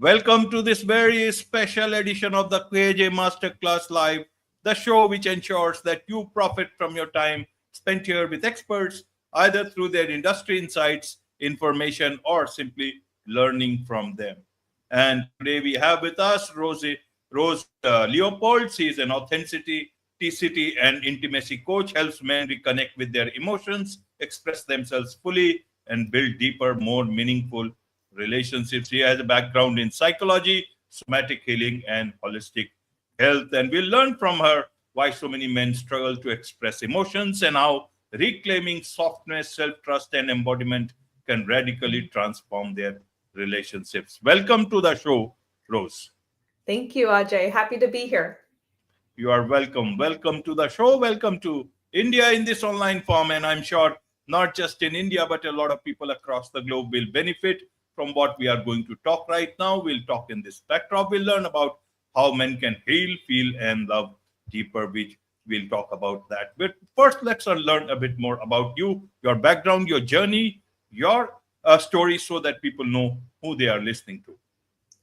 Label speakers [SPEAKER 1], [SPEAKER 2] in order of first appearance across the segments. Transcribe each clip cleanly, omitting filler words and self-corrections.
[SPEAKER 1] Welcome to this very special edition of the KJ Masterclass Live, the show which ensures that you profit from your time spent here with experts, either through their industry insights, information, or simply learning from them. And today we have with us Rose Leopold. She is an authenticity, TCT, and intimacy coach, helps men reconnect with their emotions, express themselves fully, and build deeper, more meaningful relationships. He has a background in psychology, somatic healing, and holistic health. And we'll learn from her why so many men struggle to express emotions and how reclaiming softness, self trust, and embodiment can radically transform their relationships. Welcome to the show, Rose.
[SPEAKER 2] Thank you, Ajay. Happy to be here.
[SPEAKER 1] You are welcome. Welcome to the show. Welcome to India in this online form. And I'm sure not just in India, but a lot of people across the globe will benefit from what we are going to talk right now. We'll talk in this backdrop. We'll learn about how men can heal, feel, and love deeper, which we'll talk about that. But first, let's learn a bit more about you, your background, your journey, your story, so that people know who they are listening to.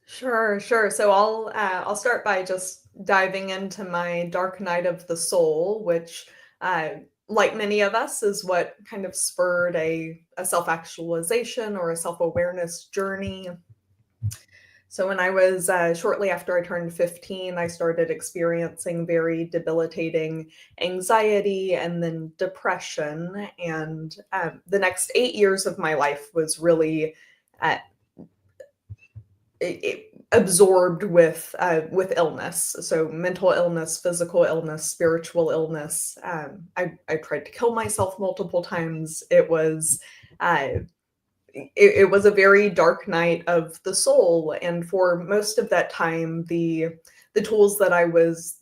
[SPEAKER 2] Sure. So I'll start by just diving into my dark night of the soul, which, like many of us, is what kind of spurred a self-actualization or a self-awareness journey. So when I was shortly after I turned 15, I started experiencing very debilitating anxiety and then depression. And the next 8 years of my life was really absorbed with illness. So mental illness, physical illness, spiritual illness. I tried to kill myself multiple times. It was a very dark night of the soul, and for most of that time, the tools that I was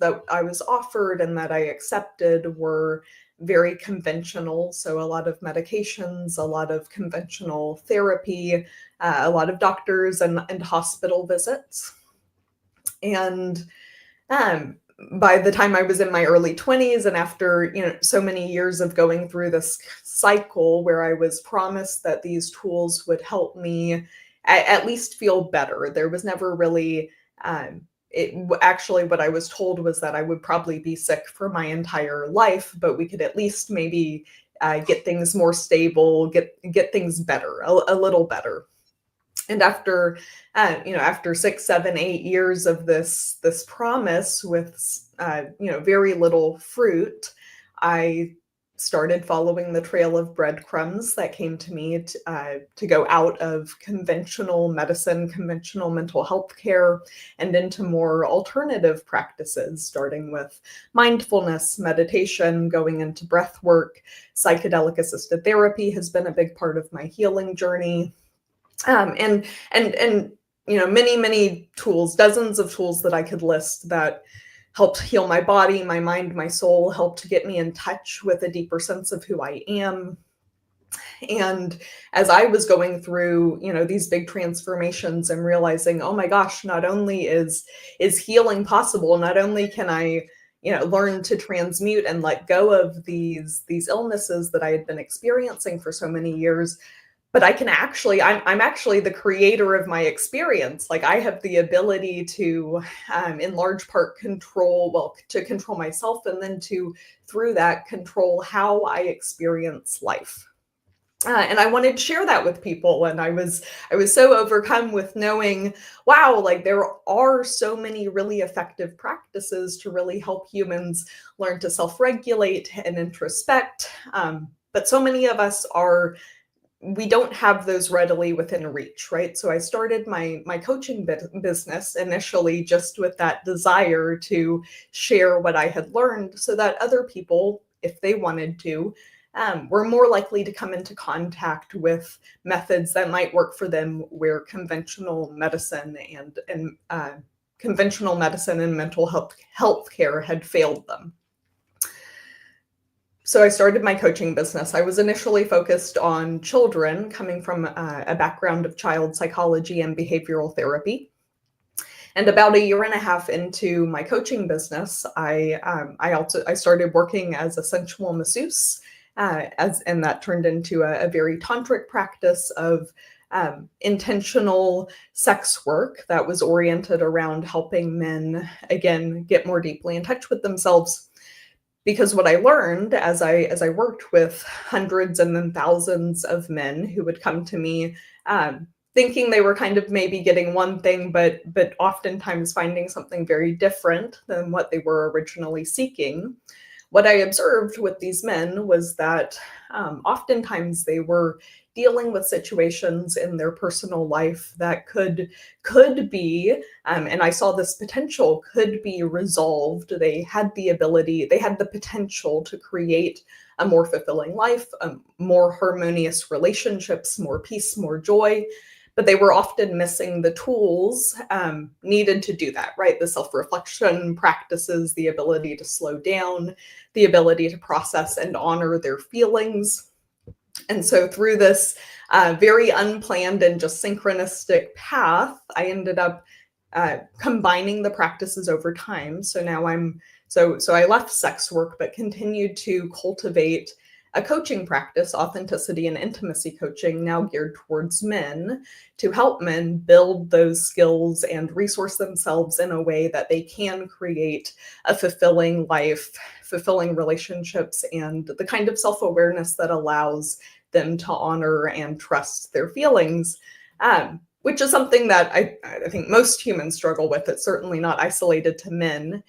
[SPEAKER 2] offered and that I accepted were very conventional. So a lot of medications, a lot of conventional therapy, a lot of doctors and hospital visits. And by the time I was in my early 20s, and after so many years of going through this cycle where I was promised that these tools would help me at least feel better, there was never really actually what I was told was that I would probably be sick for my entire life, but we could at least maybe get things more stable, get things better, a little better. And after 6, 7, 8 years of this promise with very little fruit, I started following the trail of breadcrumbs that came to me to go out of conventional medicine, conventional mental health care, and into more alternative practices, starting with mindfulness, meditation, going into breath work. Psychedelic assisted therapy has been a big part of my healing journey. And many tools, dozens of tools that I could list that helped heal my body, my mind, my soul, helped to get me in touch with a deeper sense of who I am. And as I was going through, these big transformations and realizing, oh my gosh, not only is healing possible, not only can I learn to transmute and let go of these illnesses that I had been experiencing for so many years, but I can I'm actually the creator of my experience. Like, I have the ability to, in large part, control myself, and then through that, control how I experience life. And I wanted to share that with people. And I was so overcome with knowing, wow, like there are so many really effective practices to really help humans learn to self-regulate and introspect. But so many of us we don't have those readily within reach, right? So I started my coaching business initially just with that desire to share what I had learned so that other people, if they wanted to, were more likely to come into contact with methods that might work for them where conventional medicine and mental health care had failed them. So I started my coaching business. I was initially focused on children, coming from a background of child psychology and behavioral therapy. And about 1.5 years into my coaching business, I started working as a sensual masseuse, and that turned into a very tantric practice of intentional sex work that was oriented around helping men, again, get more deeply in touch with themselves. Because what I learned as I worked with hundreds and then thousands of men who would come to me, thinking they were kind of maybe getting one thing, but oftentimes finding something very different than what they were originally seeking. What I observed with these men was that oftentimes they were dealing with situations in their personal life that could be, and I saw this potential, could be resolved. They had the ability, they had the potential to create a more fulfilling life, more harmonious relationships, more peace, more joy. But they were often missing the tools needed to do that, right? The self-reflection practices, the ability to slow down, the ability to process and honor their feelings. And so through this very unplanned and just synchronistic path, I ended up combining the practices over time. So now so I left sex work, but continued to cultivate a coaching practice, authenticity and intimacy coaching, now geared towards men, to help men build those skills and resource themselves in a way that they can create a fulfilling life, fulfilling relationships, and the kind of self-awareness that allows them to honor and trust their feelings, which is something that I think most humans struggle with. It's certainly not isolated to men.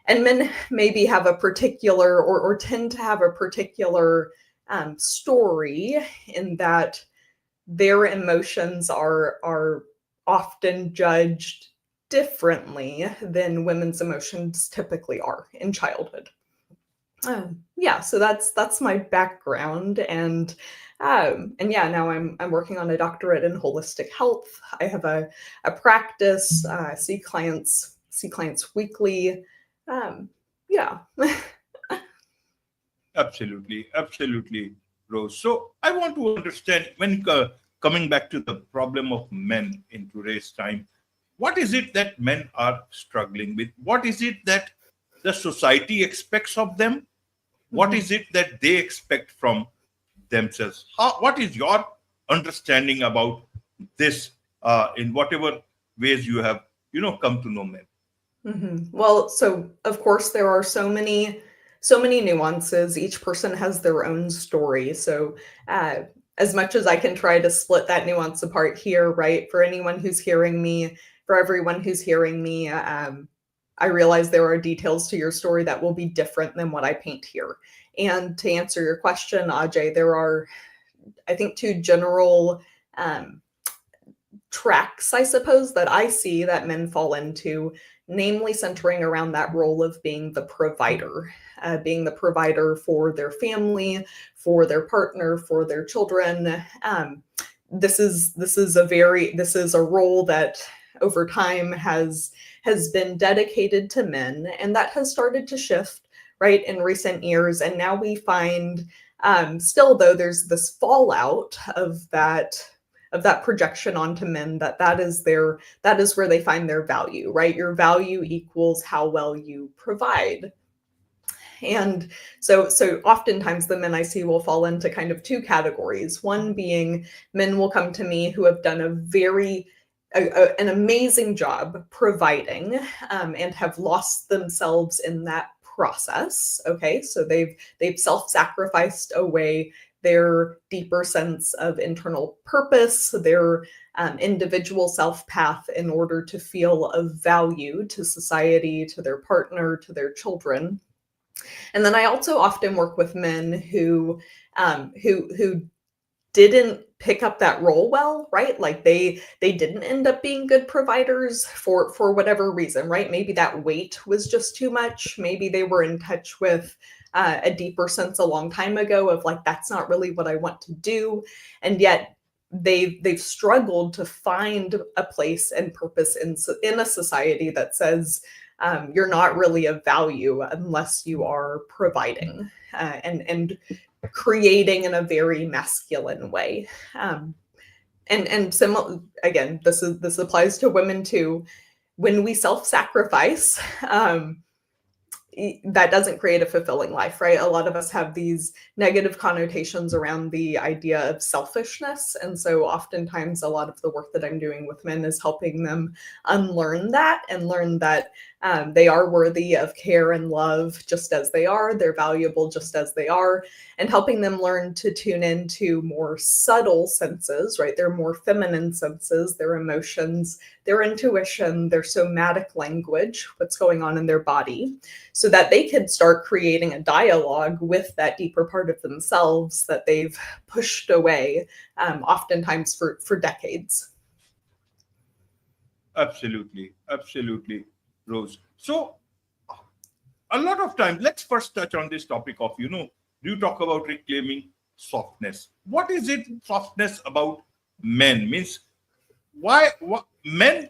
[SPEAKER 2] And men maybe have a particular or tend to have a particular story in that their emotions are often judged differently than women's emotions typically are in childhood. Yeah, so that's my background, and yeah, now I'm working on a doctorate in holistic health. I have a practice, see clients weekly. Yeah.
[SPEAKER 1] Absolutely, Rose. So I want to understand when coming back to the problem of men in today's time, what is it that men are struggling with? What is it that the society expects of them? What is it that they expect from themselves? What is your understanding about this in whatever ways you have, come to know men?
[SPEAKER 2] Well, so of course there are so many nuances. Each person has their own story. So as much as I can try to split that nuance apart here, right? For anyone who's hearing me, for everyone who's hearing me, I realize there are details to your story that will be different than what I paint here. And to answer your question, Ajay, there are, I think, two general tracks, I suppose, that I see that men fall into, namely centering around that role of being the provider for their family, for their partner, for their children. This is a role that over time has been dedicated to men, and that has started to shift, right, in recent years. And now we find, still though, there's this fallout of that projection onto men, that is where they find their value, right? Your value equals how well you provide. And so oftentimes the men I see will fall into kind of two categories. One being men will come to me who have done an amazing job providing, and have lost themselves in that process. Okay, so they've self-sacrificed away their deeper sense of internal purpose, their individual self path, in order to feel of value to society, to their partner, to their children. And then I also often work with men who didn't pick up that role well, right? Like they didn't end up being good providers for whatever reason, right? Maybe that weight was just too much. Maybe they were in touch with a deeper sense a long time ago of like, that's not really what I want to do. And yet they've struggled to find a place and purpose in a society that says, you're not really of value unless you are providing, and creating in a very masculine way. And similar, again, this applies to women too. When we self-sacrifice, that doesn't create a fulfilling life, right? A lot of us have these negative connotations around the idea of selfishness. And so oftentimes a lot of the work that I'm doing with men is helping them unlearn that and learn that they are worthy of care and love just as they are. They're valuable just as they are, and helping them learn to tune into more subtle senses, right? Their more feminine senses, their emotions, their intuition, their somatic language, what's going on in their body, so that they could start creating a dialogue with that deeper part of themselves that they've pushed away, oftentimes for decades.
[SPEAKER 1] Absolutely, absolutely, Rose. So a lot of time, let's first touch on this topic of, you talk about reclaiming softness. What is it softness about men? Means why what, men,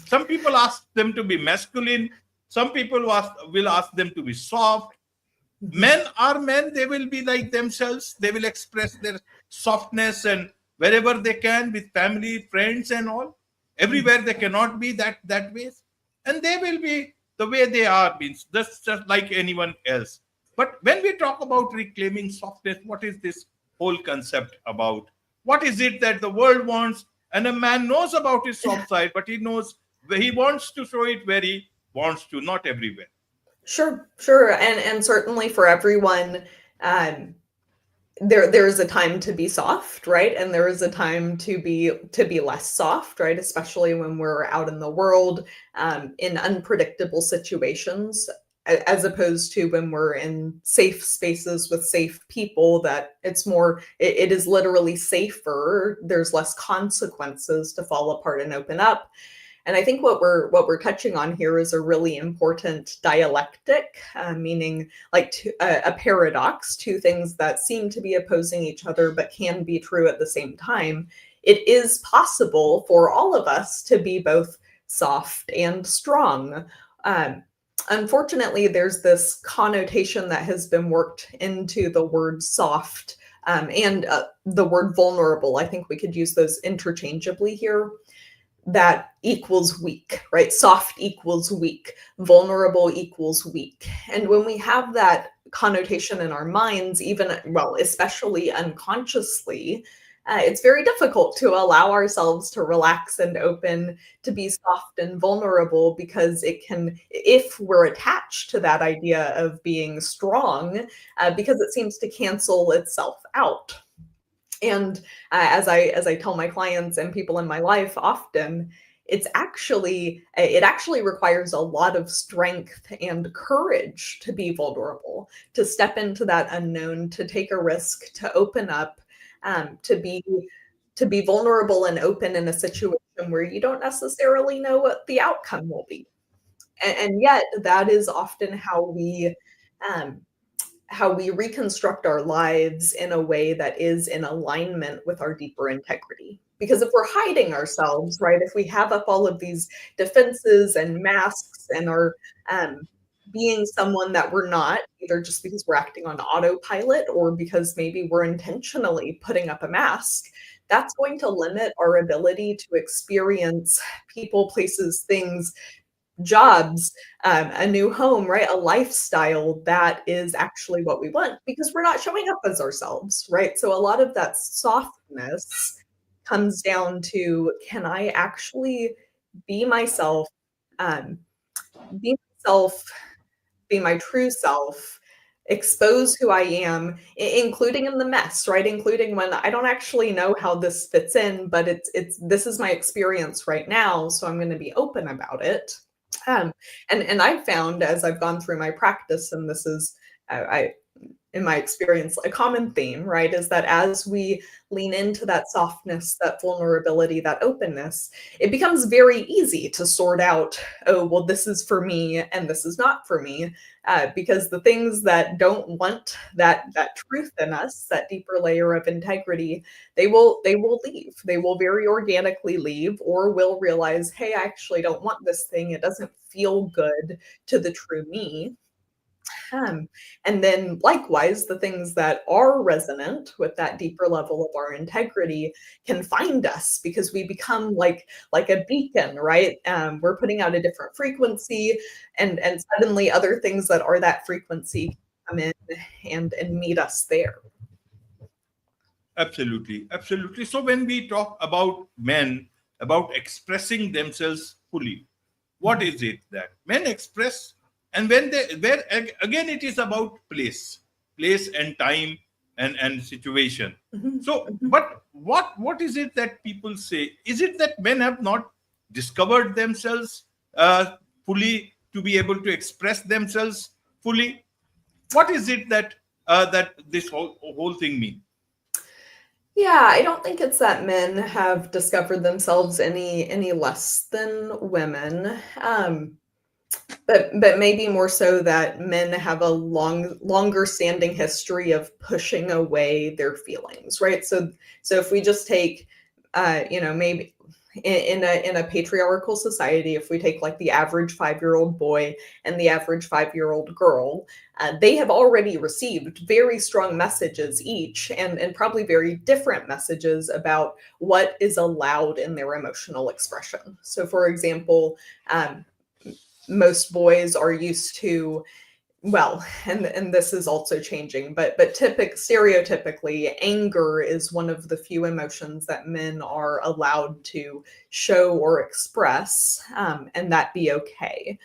[SPEAKER 1] some people ask them to be masculine, some people will ask them to be soft.
[SPEAKER 2] Mhm.
[SPEAKER 1] Men are men, they will be like themselves, they will express their softness and wherever they can with family, friends and all. Everywhere they cannot be that way, and they will be the way they are, means just like anyone else. But when we talk about reclaiming softness, what is this whole concept about? What is it that the world wants? And a man knows about his soft side, but he knows he wants to show it where he wants to, not everywhere.
[SPEAKER 2] Sure, sure, and certainly for everyone, um, there's a time to be soft, right? And there is a time to be less soft, right? Especially when we're out in the world, in unpredictable situations, as opposed to when we're in safe spaces with safe people. That it's more, it is literally safer. There's less consequences to fall apart and open up. And I think what we're touching on here is a really important dialectic, meaning like a paradox, two things that seem to be opposing each other but can be true at the same time. It is possible for all of us to be both soft and strong. Um, Unfortunately, there's this connotation that has been worked into the word soft, and the word vulnerable. I think we could use those interchangeably here, that equals weak, right? Soft equals weak, vulnerable equals weak. And when we have that connotation in our minds, even, well, especially unconsciously, it's very difficult to allow ourselves to relax and open, to be soft and vulnerable, because it can, if we're attached to that idea of being strong, because it seems to cancel itself out. And as I tell my clients and people in my life often, it actually requires a lot of strength and courage to be vulnerable, to step into that unknown, to take a risk, to open up, um, to be to be vulnerable and open in a situation where you don't necessarily know what the outcome will be. And yet that is often um, how we reconstruct our lives in a way that is in alignment with our deeper integrity. Because if we're hiding ourselves, right, if we have up all of these defenses and masks and are, um, being someone that we're not, either just because we're acting on autopilot or because maybe we're intentionally putting up a mask, that's going to limit our ability to experience people, places, things, jobs, a new home, right? A lifestyle that is actually what we want, because we're not showing up as ourselves, right? So a lot of that softness comes down to, can I actually be myself, um, be myself, be my true self, expose who I am, including in the mess, right? Including when I don't actually know how this fits in, but it's this is my experience right now, so I'm going to be open about it. Um, and I've found, as I've gone through my practice, and this is, I in my experience, a common theme, right, is that as we lean into that softness, that vulnerability, that openness, it becomes very easy to sort out, oh, well, this is for me and this is not for me, because the things that don't want that truth in us, that deeper layer of integrity, they will leave. They will very organically leave, or will realize, hey, I actually don't want this thing. It doesn't feel good to the true me. Um, and then likewise, the things that are resonant with that deeper level of our integrity can find us because we become like a beacon, right? We're putting out a different frequency, and suddenly other things that are that frequency come in and meet us there.
[SPEAKER 1] Absolutely, absolutely. So when we talk about men, about expressing themselves fully, what is it that men express? And when they, where again, it is about place and time and situation.
[SPEAKER 2] Mhm,
[SPEAKER 1] So,
[SPEAKER 2] mhm.
[SPEAKER 1] but what is it that people say? Is it that men have not discovered themselves fully to be able to express themselves fully? What is it that that this whole thing means?
[SPEAKER 2] Yeah, I don't think it's that men have discovered themselves any less than women. But maybe more so that men have a longer standing history of pushing away their feelings, right? So if we just take, maybe in a patriarchal society, if we take like the average 5-year-old boy and the average 5-year-old girl, they have already received very strong messages each, and probably very different messages about what is allowed in their emotional expression. So, for example, most boys are used to, well, and this is also changing, but stereotypically, anger is one of the few emotions that men are allowed to show or express, and that be okay.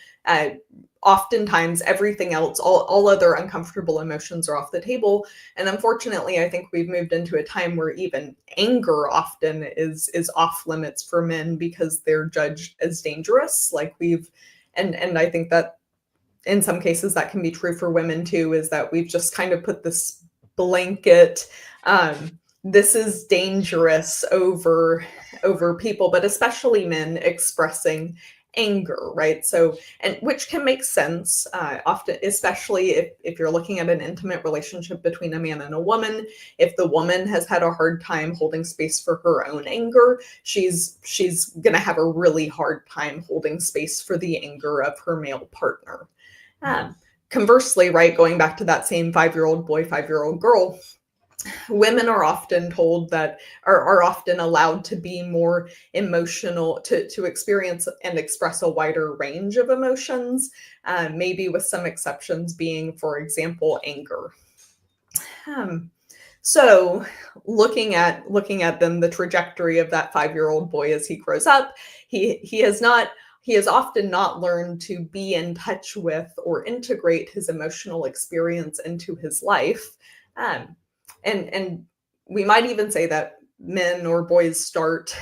[SPEAKER 2] Oftentimes everything else, all other uncomfortable emotions are off the table, and unfortunately I think we've moved into a time where even anger often is off limits for men because they're judged as dangerous, like we've and I think that in some cases that can be true for women too, is that we've just kind of put this blanket, this is dangerous over people, but especially men expressing anger, right? So, and which can make sense, often, especially if you're looking at an intimate relationship between a man and a woman. If the woman has had a hard time holding space for her own anger, she's gonna have a really hard time holding space for the anger of her male partner. um, Conversely, right, going back to that same 5-year-old boy, 5-year-old girl, women are often told that, are often allowed to be more emotional, to experience and express a wider range of emotions, maybe with some exceptions being, for example, anger. Um, so looking at then the trajectory of that 5-year-old boy as he grows up, he has often not learned to be in touch with or integrate his emotional experience into his life. Um, and we might even say that men or boys start,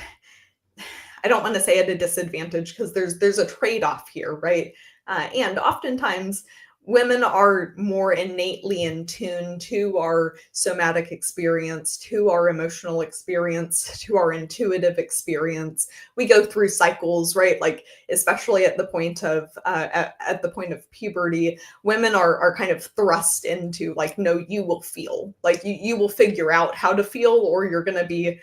[SPEAKER 2] I don't want to say at a disadvantage because there's a trade-off here, right? And oftentimes women are more innately in tune to our somatic experience, to our emotional experience, to our intuitive experience. We go through cycles, right? Like especially at the point of at the point of puberty, women are kind of thrust into like, no, you will feel, like you will figure out how to feel, or you're going to be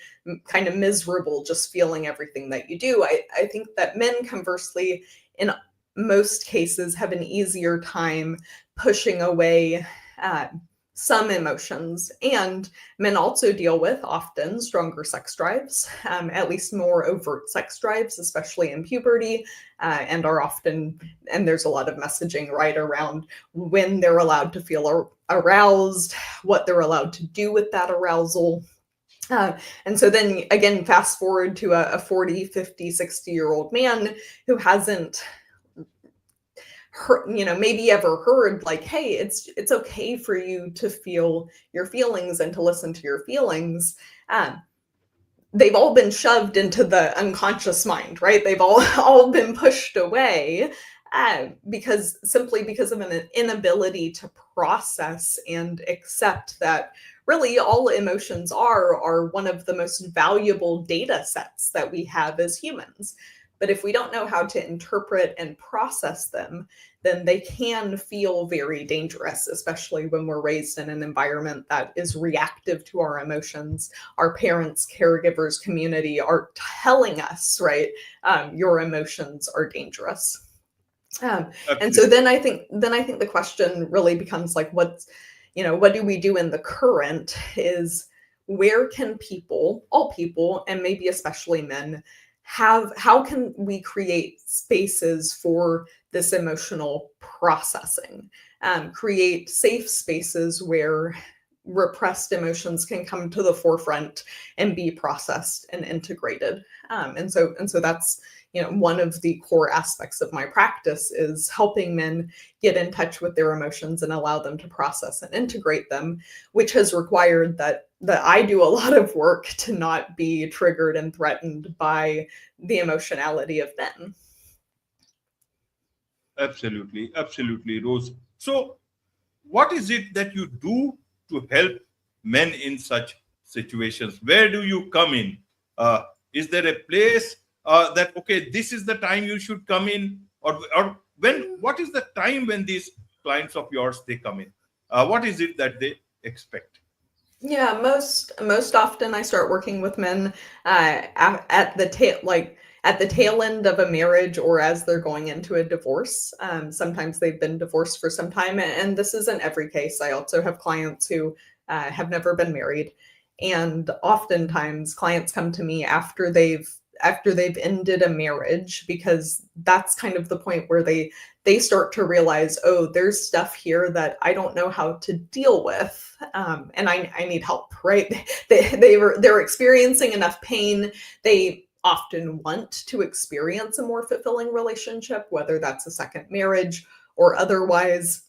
[SPEAKER 2] kind of miserable just feeling everything that you do. I think that men, conversely, in most cases, have an easier time pushing away uh, some emotions. And men also deal with often stronger sex drives, at least more overt sex drives, especially in puberty, and are often, and there's a lot of messaging right around when they're allowed to feel aroused, what they're allowed to do with that arousal. And so then again, fast forward to a 40, 50, 60-year-old man who hasn't heard, maybe ever heard like, hey, it's okay for you to feel your feelings and to listen to your feelings. Um, they've all been shoved into the unconscious mind, right? They've all all been pushed away, because of an inability to process and accept that really all emotions are one of the most valuable data sets that we have as humans. But if we don't know how to interpret and process them, then they can feel very dangerous, especially when we're raised in an environment that is reactive to our emotions. Our parents, caregivers, community are telling us, right, your emotions are dangerous. And so
[SPEAKER 1] Absolutely.
[SPEAKER 2] then I think the question really becomes like, what do we do in the current is where can people, all people, and maybe especially men, how can we create spaces for this emotional processing? Create safe spaces where repressed emotions can come to the forefront and be processed and integrated. And so that's one of the core aspects of my practice is helping men get in touch with their emotions and allow them to process and integrate them, which has required that I do a lot of work to not be triggered and threatened by the emotionality of men.
[SPEAKER 1] Absolutely. Absolutely, Rose. So, what is it that you do to help men in such situations? Where do you come in? Uh, is there a place that okay, this is the time you should come in, or when? What is the time when these clients of yours they come in? What is it that they expect?
[SPEAKER 2] Yeah, most often I start working with men at the tail end of a marriage or as they're going into a divorce. Sometimes they've been divorced for some time, and this isn't every case. I also have clients who have never been married, and oftentimes clients come to me after they've ended a marriage because that's kind of the point where they start to realize, oh, there's stuff here that I don't know how to deal with, and I need help, right? They're experiencing enough pain. They often want to experience a more fulfilling relationship, whether that's a second marriage or otherwise.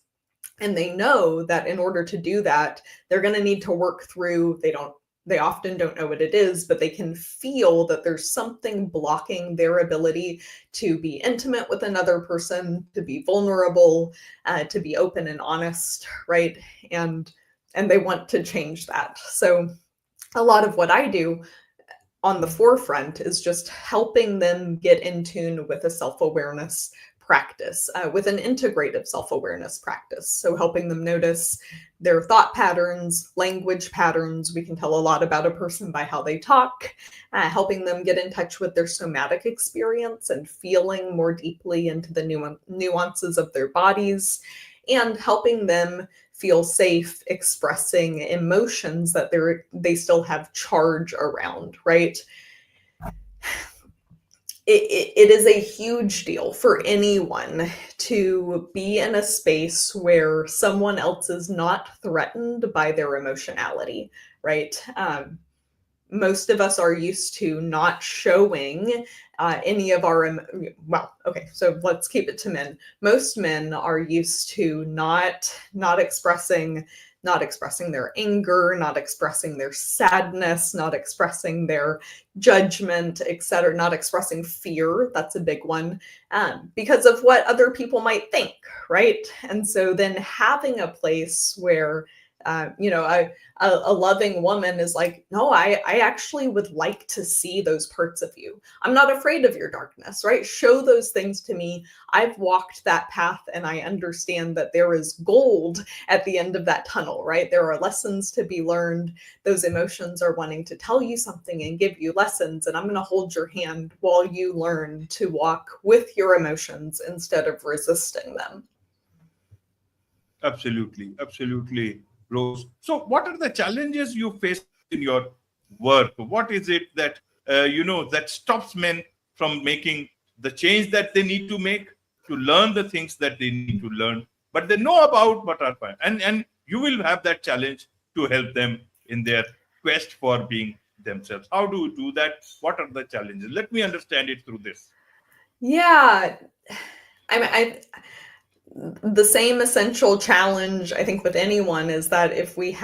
[SPEAKER 2] And they know that in order to do that, they're going to need to work through, they often don't know what it is, but they can feel that there's something blocking their ability to be intimate with another person, to be vulnerable, to be open and honest, right? And they want to change that. So a lot of what I do on the forefront is just helping them get in tune with a self-awareness practice, with an integrative self-awareness practice. So helping them notice their thought patterns, language patterns. We can tell a lot about a person by how they talk, helping them get in touch with their somatic experience and feeling more deeply into the nuances of their bodies, and helping them feel safe expressing emotions that they still have charge around, right? It is a huge deal for anyone to be in a space where someone else is not threatened by their emotionality, right? Most of us are used to not showing any of our well, okay, so let's keep it to men. Most men are used to not expressing their anger, not expressing their sadness, not expressing their judgment, etc., not expressing fear. That's a big one, because of what other people might think, right? And so then having a place where a loving woman is like, no, I actually would like to see those parts of you. I'm not afraid of your darkness, right? Show those things to me. I've walked that path and I understand that there is gold at the end of that tunnel, right? There are lessons to be learned. Those emotions are wanting to tell you something and give you lessons. And I'm going to hold your hand while you learn to walk with your emotions instead of resisting them.
[SPEAKER 1] Absolutely, absolutely, Rose. So, what are the challenges you face in your work? What is it that that stops men from making the change that they need to make, to learn the things that they need to learn, but they know about but are fine. And you will have that challenge to help them in their quest for being themselves. How do you do that? What are the challenges? Let me understand it through this.
[SPEAKER 2] Yeah, I the same essential challenge I think with anyone is that if we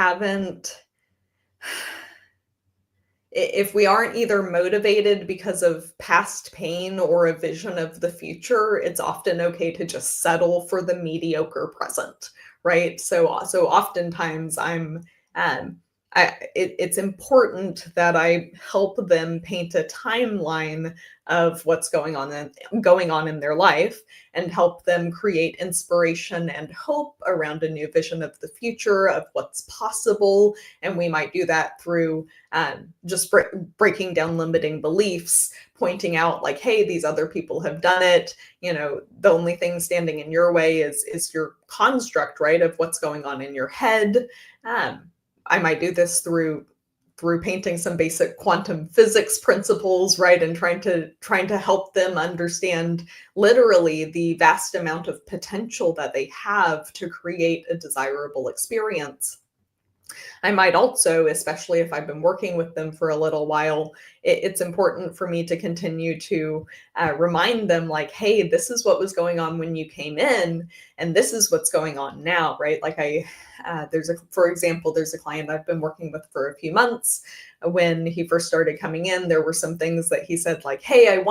[SPEAKER 2] aren't either motivated because of past pain or a vision of the future, it's often okay to just settle for the mediocre present, right? So oftentimes um it's important that I help them paint a timeline of what's going on in their life, and help them create inspiration and hope around a new vision of the future, of what's possible. And we might do that through just breaking down limiting beliefs, pointing out like, hey, these other people have done it. The only thing standing in your way is your construct, right, of what's going on in your head. I might do this through painting some basic quantum physics principles, right, and trying to help them understand literally the vast amount of potential that they have to create a desirable experience. I might also, especially if I've been working with them for a little while, it's important for me to continue to remind them like, hey, this is what was going on when you came in, and this is what's going on now, right? Like for example, there's a client I've been working with for a few months. When he first started coming in, there were some things that he said like, hey, it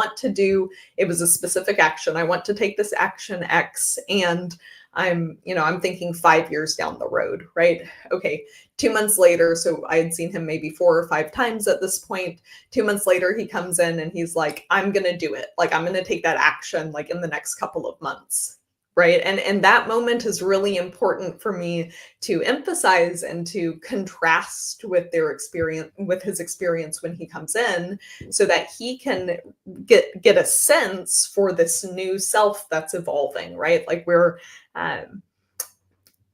[SPEAKER 2] was a specific action. I want to take this action X, and I'm thinking 5 years down the road, right? Okay, 2 months later, so I had seen him maybe 4 or 5 times at this point. 2 months later, he comes in and he's like, I'm going to do it. Like, I'm going to take that action like in the next couple of months, right? And that moment is really important for me to emphasize and to contrast with his experience when he comes in, so that he can get a sense for this new self that's evolving, right? Like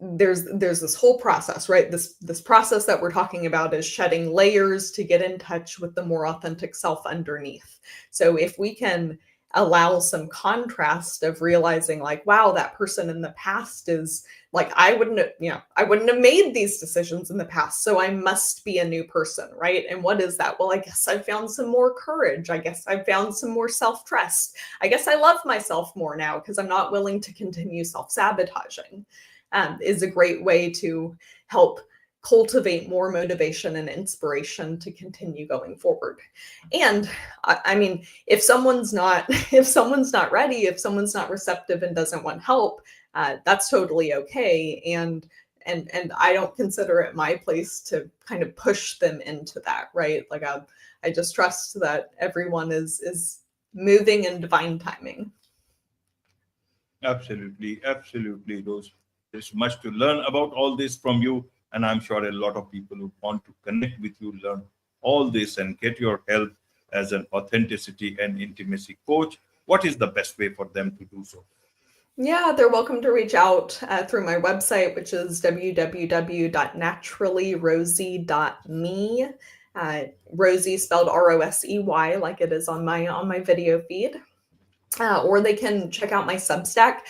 [SPEAKER 2] there's this whole process, right? This process that we're talking about is shedding layers to get in touch with the more authentic self underneath. So if we can allow some contrast of realizing like, wow, that person in the past is like, I wouldn't have made these decisions in the past, so I must be a new person, right? And what is that? Well, I guess I found some more courage. I guess I found some more self-trust. I guess I love myself more now because I'm not willing to continue self-sabotaging. Is a great way to help cultivate more motivation and inspiration to continue going forward. And I mean, if someone's not ready, if someone's not receptive and doesn't want help, that's totally okay. And I don't consider it my place to kind of push them into that, right? Like I just trust that everyone is moving in divine timing.
[SPEAKER 1] Absolutely, Rose. There's much to learn about all this from you, and I'm sure a lot of people who want to connect with you, learn all this, and get your help as an authenticity and intimacy coach. What is the best way for them to do so?
[SPEAKER 2] Yeah, they're welcome to reach out through my website, which is www.naturallyrosie.me. Rosie spelled ROSEY, like it is on my video feed. Or they can check out my Substack.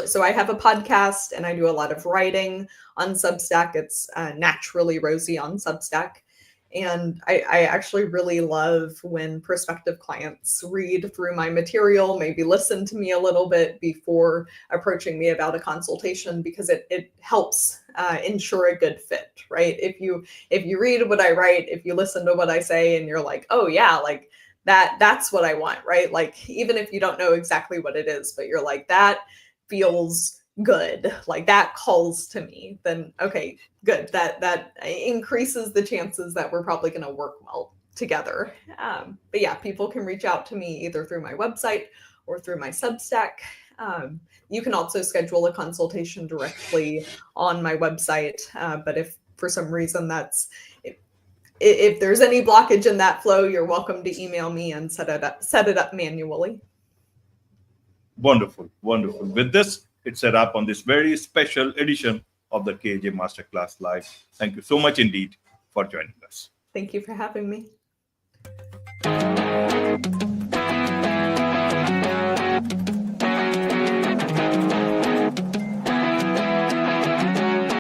[SPEAKER 2] So I have a podcast and I do a lot of writing on Substack. It's Naturally Rosie on Substack. And I actually really love when prospective clients read through my material, maybe listen to me a little bit before approaching me about a consultation, because it helps ensure a good fit, right? If you read what I write, if you listen to what I say and you're like, oh yeah, like that's what I want, right? Like, even if you don't know exactly what it is, but you're like, that feels good, like that calls to me, then okay, good. That increases the chances that we're probably going to work well together. But yeah, people can reach out to me either through my website or through my Substack. You can also schedule a consultation directly on my website, but if for some reason if there's any blockage in that flow, you're welcome to email me and set it up manually.
[SPEAKER 1] Wonderful, wonderful. With this, it's a wrap on this very special edition of the KJ Masterclass Live. Thank you so much indeed for joining us.
[SPEAKER 2] Thank you for having me.